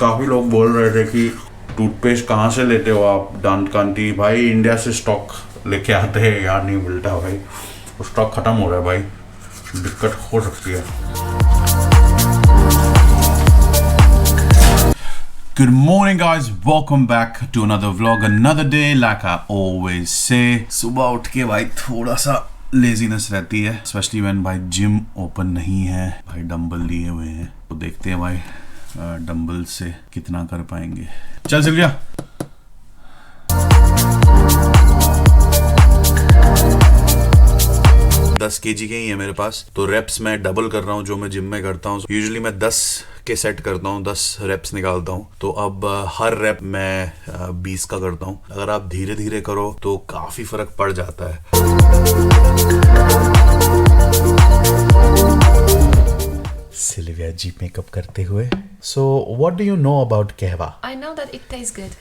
काफी लोग बोल रहे थे कि टूथपेस्ट कहाँ से लेते हो आप दांत कांति। भाई इंडिया से स्टॉक लेके आते हैं, यार नहीं मिलता भाई, स्टॉक खत्म हो रहा है भाई, दिक्कत हो सकती है। Good morning guys, welcome back to another vlog, another day like I always say। सुबह उठ के भाई थोड़ा सा लेजीनेस रहती है, स्पेशली व्हेन भाई जिम ओपन नहीं है। भाई डंबल लिए हुए हैं तो देखते हैं भाई डंबल से कितना कर पाएंगे। चल सिल्विया। दस केजी के ही है मेरे पास, तो रेप्स मैं डबल कर रहा हूँ जो मैं जिम में करता हूँ। यूजुअली मैं 10 के सेट करता हूँ, 10 रेप्स निकालता हूँ, तो अब हर रेप मैं 20 का करता हूँ। अगर आप धीरे धीरे करो तो काफी फर्क पड़ जाता है। सिल्विया जी मेकअप करते हुए। So what do you know about कहवा? I know that it tastes good.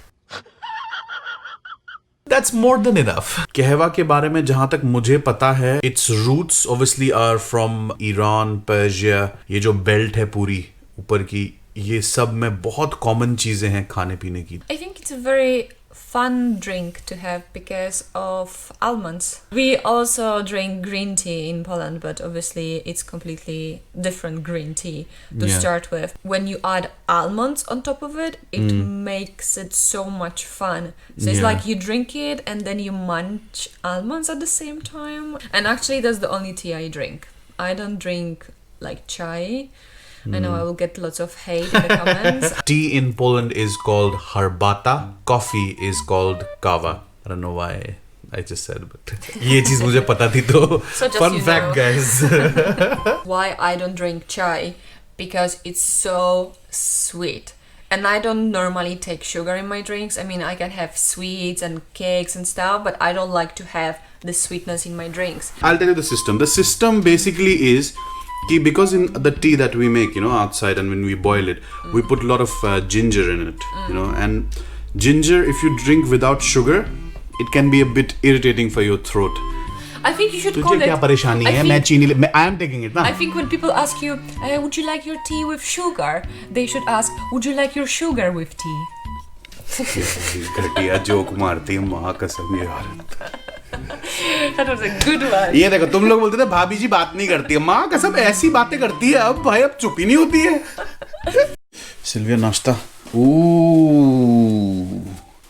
That's more than enough. कहवा के बारे में जहां तक मुझे पता है, its roots obviously are from Iran, Persia। ये जो बेल्ट है पूरी ऊपर की, ये सब में बहुत कॉमन चीजें हैं खाने पीने की। I think it's a very fun drink to have because of almonds. We also drink green tea in Poland, but obviously it's completely different green tea to start with. When you add almonds on top of it, it makes it so much fun. So it's like you drink it and then you munch almonds at the same time. And actually that's the only tea I drink. I don't drink like chai. I know I will get lots of hate in the comments. Tea in Poland is called herbata. Coffee is called kava. I don't know why I just said, but ये चीज मुझे पता थी तो So fun fact guys. Why I don't drink chai? Because it's so sweet. And I don't normally take sugar in my drinks. I mean, I can have sweets and cakes and stuff, but I don't like to have the sweetness in my drinks. I'll tell you the system. The system basically is because in the tea that we make, you know, outside, and when we boil it, we put a lot of ginger in it, you know, and ginger, if you drink without sugar, it can be a bit irritating for your throat. I think you should call तुझे it. क्या परेशानी है? मैं चीनी I am taking it ना. I think when people ask you, would you like your tea with sugar? They should ask, would you like your sugar with tea? घटिया joke मारती है माँ कसम यार। That was a good one. ये देखो, तुम लोग बोलते थे भाभी जी बात नहीं करती है, माँ कसम ऐसी बातें करती है। अब भाई अब चुप ही नहीं होती है। सिल्विया नाश्ता। Ooh.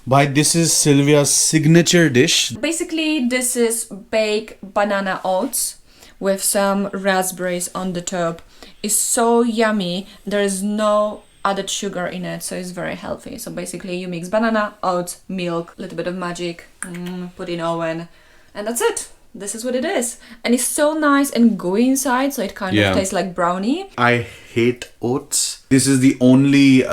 भाई this is Sylvia's signature dish. Basically, this is baked banana oats with some raspberries on the top. It's so yummy. There is no added sugar in it, so it's very healthy. So basically you mix banana, oats, milk, a little bit of magic, put in oven, and that's it. This is what it is. And it's so nice and gooey inside, so it kind of tastes like brownie. I hate oats. This is the only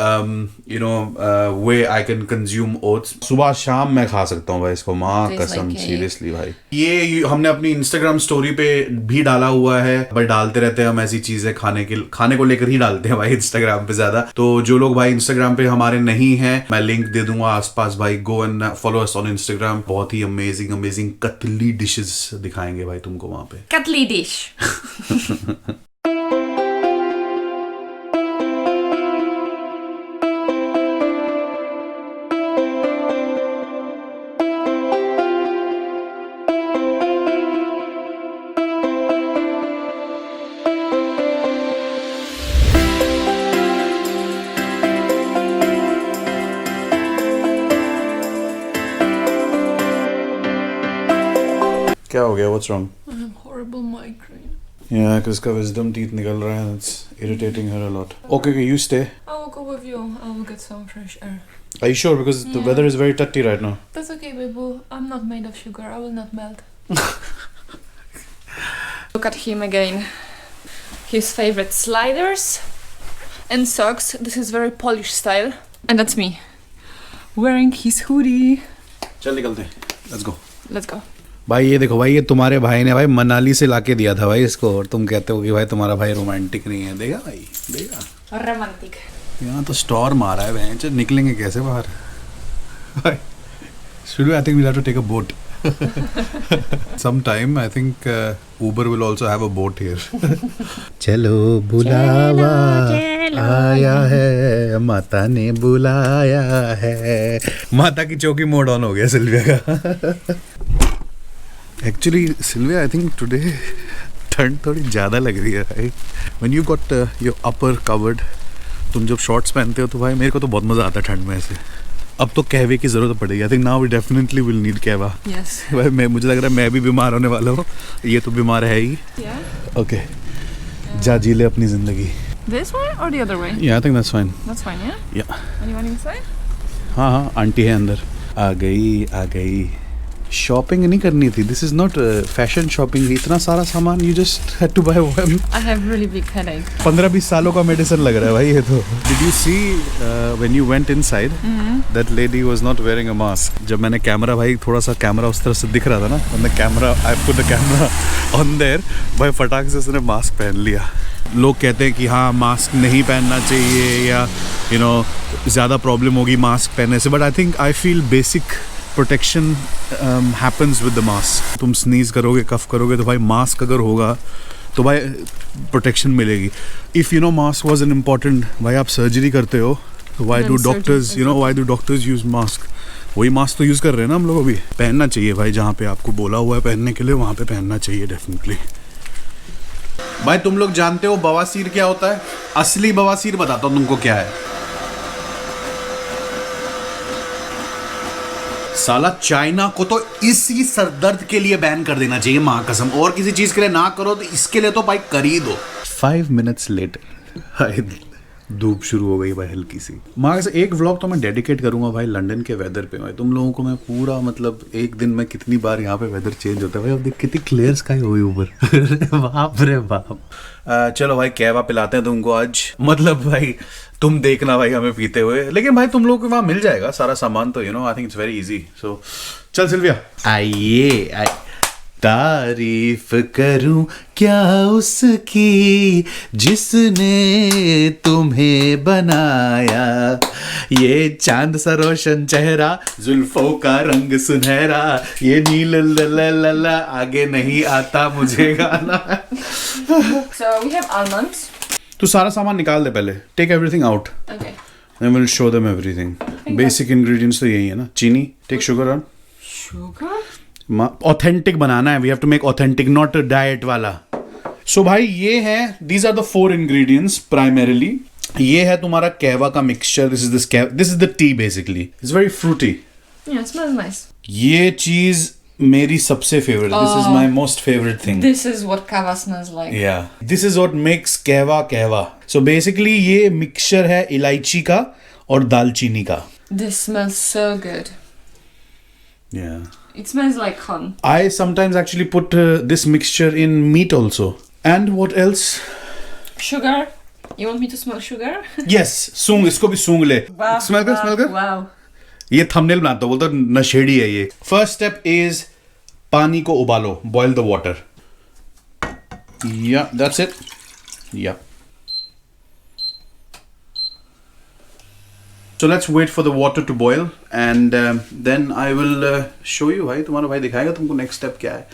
way I can consume oats. सुबह शाम मैं खा सकता हूँ भाई इसको, माँ कसम सीरियसली भाई। ये हमने अपनी इंस्टाग्राम स्टोरी पे भी डाला हुआ है, बट डालते रहते हैं हम ऐसी चीजें खाने को लेकर ही डालते हैं भाई इंस्टाग्राम पे ज्यादा। तो जो लोग भाई इंस्टाग्राम पे हमारे नहीं हैं, मैं लिंक दे दूंगा आसपास भाई, go and follow us on Instagram. बहुत ही अमेजिंग कतली डिशेस दिखाएंगे भाई तुमको वहां पे। Cutly dish. क्या हो गया? What's wrong? I have horrible migraine. Yeah, because उसका wisdom teeth निकल रहा है. It's irritating her a lot. Okay, you stay. I will go with you. I will get some fresh air. Are you sure? Because the weather is very tutty right now. That's okay, baby. I'm not made of sugar. I will not melt. Look at him again. His favorite sliders and socks. This is very Polish style. And that's me. wearing his hoodie. चल निकलते हैं, let's go. Let's go. भाई ये देखो भाई, ये तुम्हारे भाई ने भाई मनाली से लाके दिया था भाई इसको, और तुम कहते हो कि भाई तुम्हारा भाई रोमांटिक नहीं है। देगा भाई, देगा। Romantic. यहाँ तो स्टॉर्म आ रहा है भैंस, निकलेंगे कैसे बाहर भाई? Should we? I think we'll have to take a boat. Sometime I think Uber will also have a boat here. चलो बुलावा आया है, माता ने बुलाया है। माता की चौकी मोड ऑन हो गया सिल्विया का। Actually Sylvia, I think today ठंड थोड़ी ज़्यादा लग रही है भाई। When you got your upper covered, तुम जब शॉर्ट्स पहनते हो तो भाई मेरे को तो बहुत मज़ा आता है ठंड में ऐसे। अब तो कहवे की ज़रूरत पड़ेगी। I think now we definitely will need kahwa. Yes. भाई मुझे लग रहा है मैं भी बीमार होने वाला हूँ, ये तो बीमार है ही। Yeah. ओके, जा जी ले अपनी ज़िंदगी। This way or the other way? Yeah, I think that's fine. That's fine, yeah? Yeah. Anyone inside? हाँ हाँ, आंटी है अंदर। आ गई। शॉपिंग नहीं करनी थी। This is not fashion shopping. इतना सारा सामान, you just had to buy one. I have really big headache. 15-20 सालों का मेडिसिन लग रहा है भाई ये तो। Did you see when you went inside that lady was not wearing a mask? जब मैंने कैमरा भाई, थोड़ा सा कैमरा उस तरफ से दिख रहा था ना, when the camera I put the camera on their, भाई फटाक से उसने मास्क पहन लिया। लोग कहते हैं कि हाँ मास्क नहीं पहनना चाहिए, या यू नो ज़्यादा प्रॉब्लम होगी मास्क पहनने से, but I think I feel basic protection happens with the mask. तुम स्नीज करोगे, कफ करोगे, तो भाई मास्क अगर होगा तो भाई प्रोटेक्शन मिलेगी। If you know mask was an important, भाई आप सर्जरी करते हो तो why do doctors, you know why do doctors use mask? वही मास्क तो यूज़ कर रहे हैं ना हम लोग अभी। पहनना चाहिए भाई, जहाँ पे आपको बोला हुआ है पहनने के लिए वहाँ पे पहनना चाहिए डेफिनेटली। भाई तुम लोग जानते हो बवासीर क्या होता है? असली बवासीर बताता हूँ तुमको क्या है। साला चाइना को तो इसी सरदर्द के लिए बैन कर देना चाहिए, माँ कसम। और किसी चीज के लिए ना करो तो इसके लिए तो भाई कर ही दो। 5 minutes लेटर धूप शुरू हो गई भाई हल्की सी। माँ से एक व्लॉग तो मैं डेडिकेट करूंगा भाई लंदन के वेदर पे। भाई तुम लोगों को मैं पूरा, मतलब एक दिन में कितनी बार यहाँ पे वेदर चेंज होता है भाई। अब देख कितनी क्लियर स्काई हुई ऊपर। बाप रे बाप। चलो भाई कहवा पिलाते हैं तुमको आज। मतलब भाई तुम देखना भाई हमें पीते हुए, लेकिन भाई तुम लोगों को वहाँ मिल जाएगा सारा सामान तो, you know I think it's very easy. So चल सिल्विया, आइए। तारीफ करूं क्या उसकी जिसने तुम्हें बनाया, ये चांद सा रोशन चेहरा, जुल्फों का रंग सुनहरा, ये नील लला, आगे नहीं आता मुझे गाना। So we have almonds. तू सारा सामान निकाल दे पहले। Take everything out, Okay. then we'll show them everything. Basic ingredients तो यही है ना। चीनी, take sugar on. Sugar? Authentic बनाना है, we have to make authentic, not diet वाला। सो भाई ये है, these are the 4 ingredients primarily. ये है तुम्हारा कहवा का mixture. This is the tea basically. It's very fruity. Yeah, it smells nice. ये चीज मेरी सबसे favourite, this is my most favourite thing. This is what kava smells like. या this is what makes कहवा। सो बेसिकली ये mixture है इलायची का और दालचीनी का। This smells so good. Yeah. It smells like home. I sometimes actually put this mixture in meat also. And what else? Sugar? You want me to smell sugar? Yes, सूंघ, इसको भी सूंघ ले। Smell कर। Wow. ये thumbnail बनाता हूँ, बोलता नशेड़ी है ये। First step is पानी को उबालो, boil the water. Yeah, that's it. Yeah. So let's wait for the water to boil and then I will show you भाई, तुम्हारा भाई दिखाएगा तुमको next step क्या है।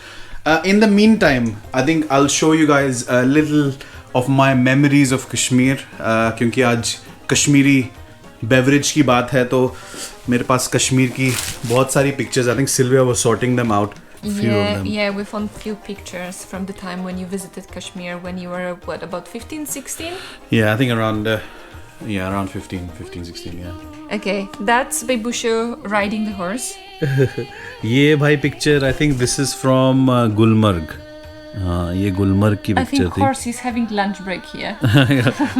In the meantime, I think I'll show you guys a little of my memories of Kashmir, क्योंकि आज Kashmiri beverage की बात है तो मेरे पास कश्मीर की बहुत सारी pictures. I think Sylvia was sorting them out. Yeah, we found few pictures from the time when you visited Kashmir when you were, what, about 15, 16? Yeah, I think around 15, 16, yeah. Okay, that's Bebushu riding the horse. ये भाई picture, I think this is from Gulmarg. हाँ, ये गुलमर्ग की I picture think थी। horse is having lunch break here.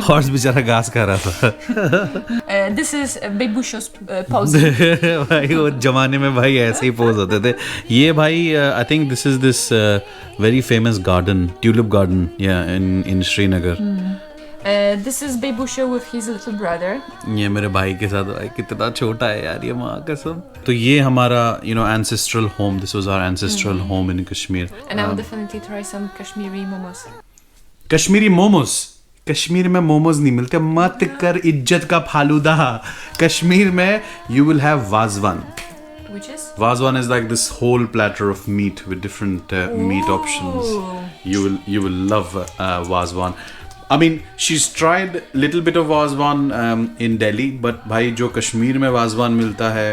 Horse बेचारा घास खा रहा था। This is Bebushu's pose. भाई वो जमाने में भाई ऐसे ही पोज होते थे। ये भाई I think this is this very famous garden, tulip garden, yeah, in Srinagar. This is Bebusha with his little brother. ये मेरे भाई के साथ भाई कितना छोटा है यार ये माँ कसम. तो ये हमारा ancestral home. This was our ancestral home in Kashmir. And I will definitely try some Kashmiri momos. Kashmiri momos. Kashmir में मोमोज नहीं मिलते. मत कर इज्जत का फालूदा. कश्मीर में you will have wazwan. Which is? Vazwan is like this whole platter of meat with different meat options. You will love Vazwan. I mean, she's tried little bit of Vazwan in Delhi, but भाई जो कश्मीर में Vazwan मिलता है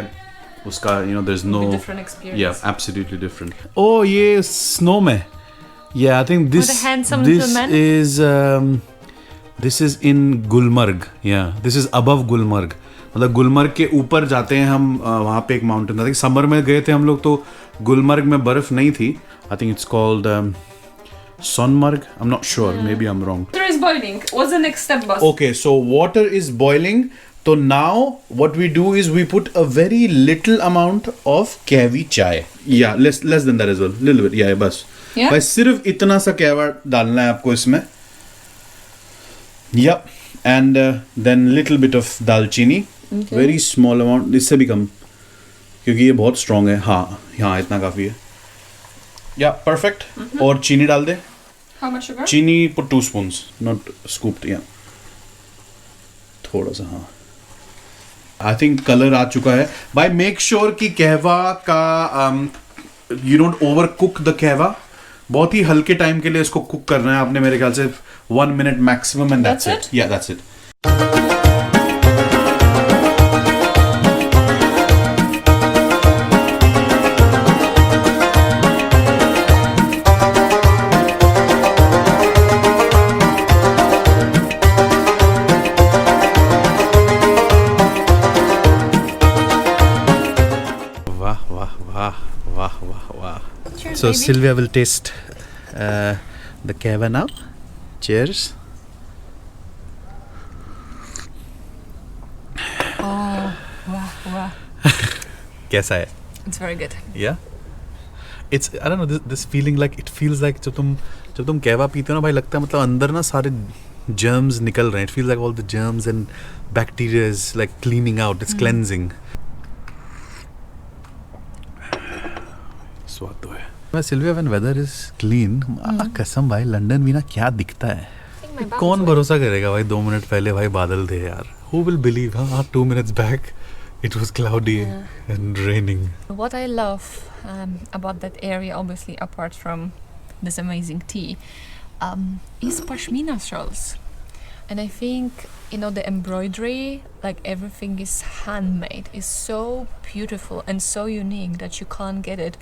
उसका there's no different experience. Yeah, absolutely different. Oh, ये snow में. Yeah, I think With a handsome this gentleman. this is in Gulmarg. Yeah, this is above Gulmarg. मतलब गुलमर्ग के ऊपर जाते हैं हम. वहाँ पे एक माउंटेन था. समर में गए थे हम लोग तो गुलमर्ग में बर्फ नहीं थी. I think it's called Sonmarg. I am not sure, maybe I am wrong. Water is boiling. What's the next step, boss? Okay, so water is boiling. So now what we do is we put a very little amount of कहवी चाय. Yeah, less than that as well. Little bit. Yeah, बस. Yeah? भाई सिर्फ इतना सा कहवा डालना है आपको इसमें. Yeah, and then little bit of दालचीनी. Okay. Very small amount. इससे भी कम क्योंकि ये बहुत स्ट्रॉन्ग है. हाँ इतना काफ़ी है. या परफेक्ट. और चीनी डाल दे. How much sugar? चीनी पुट 2 spoons, नॉट स्कूप्ड. या थोड़ा सा. हाँ आई थिंक कलर आ चुका है. बाय मेक श्योर कि कहवा का you don't over cook the कहवा. बहुत ही हल्के टाइम के लिए इसको कुक करना है आपने. मेरे ख्याल से 1 minute maximum and that's it. या that's it. Cheers, So baby. Sylvia will taste the kahwa now. Cheers. Oh, wow. कैसा है? It's very good. Yeah. It's I don't know this feeling like it feels like जब तुम कहवा पीते हो ना भाई लगता है मतलब अंदर ना सारे germs निकल रहे हैं. It feels like all the germs and bacteria is like cleaning out. It's cleansing. स्वाद तो है. Sylvia when weather is clean कसम भाई लंदन भी ना क्या दिखता है. कौन भरोसा करेगा भाई 2 मिनट पहले भाई बादल थे यार. Who will believe? 2 minutes back it was cloudy and raining. What I love about that area, obviously apart from this amazing tea, is pashmina shawls. And I think, the embroidery, like everything is handmade, is so beautiful and so unique that you can't get it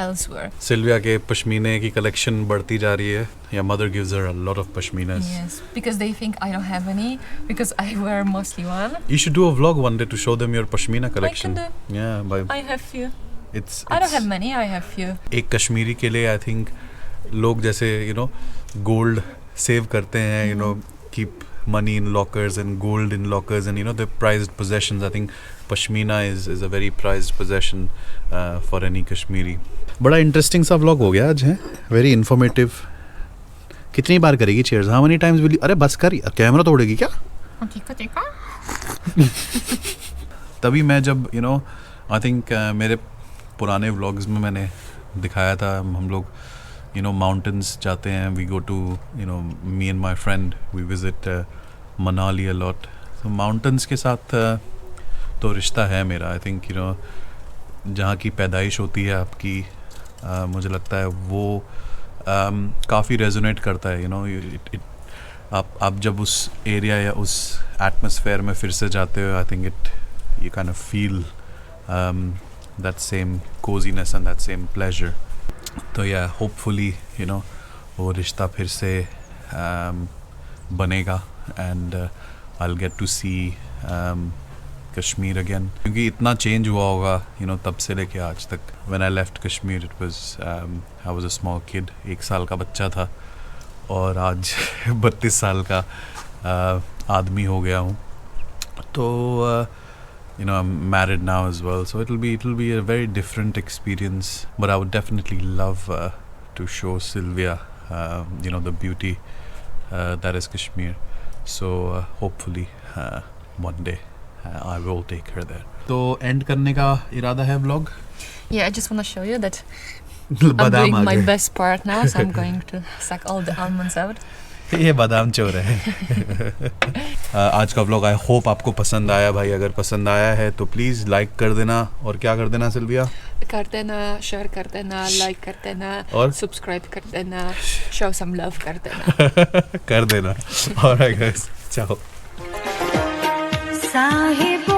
elsewhere. Sylvia के पश्मीने की collection बढ़ती जा रही है. या mother gives her a lot of pashminas. Yes, because they think I don't have any, because I wear mostly one. You should do a vlog one day to show them your pashmina collection. I can do. Yeah, by I have few. I don't have many, I have few. एक कश्मीरी के लिए I think लोग जैसे gold save करते हैं. Keep money in lockers and gold in lockers and the prized possessions. I think pashmina is a very prized possession for any Kashmiri. बड़ा interesting सा vlog हो गया आज है. Very informative. कितनी बार करेगी cheers? How many times will you? अरे बस कर. कैमरा तोड़ेगी क्या? ठीक. तभी मैं जब आई थिंक मेरे पुराने व्लॉग्स में मैंने दिखाया था हम लोग माउंटेन्स जाते हैं. We go to me and my friend we visit Manali a lot. तो माउंटेन्स के साथ तो रिश्ता है मेरा. आई थिंक जहाँ की पैदाइश होती है आपकी मुझे लगता है वो काफ़ी रेजोनेट करता है. आप जब उस एरिया या उस एटमॉस्फेयर में फिर से जाते हो I think you kind of feel that same coziness and that same pleasure. तो yeah, hopefully वो रिश्ता फिर से बनेगा and I'll get to see Kashmir again. क्योंकि इतना change हुआ होगा तब से लेके आज तक. When I left Kashmir it was I was a small kid. 1 साल का बच्चा था और आज 32 साल का आदमी हो गया हूँ. तो I'm married now as well, so it'll be a very different experience. But I would definitely love to show Sylvia, the beauty that is Kashmir. So hopefully one day I will take her there. तो and करने का इरादा है vlog. Yeah, I just want to show you that I'm doing my best part now, so I'm going to suck all the almonds out. ये बादाम चोर है. आज का व्लॉग आई होप आपको पसंद आया भाई. अगर पसंद आया है तो प्लीज़ लाइक कर देना. और क्या कर देना सिल्विया? कर देना, शेयर कर देना, लाइक कर देना और सब्सक्राइब कर देना, शो सम लव कर देना. कर देना. ऑलराइट गाइस, चाओ. साहिबो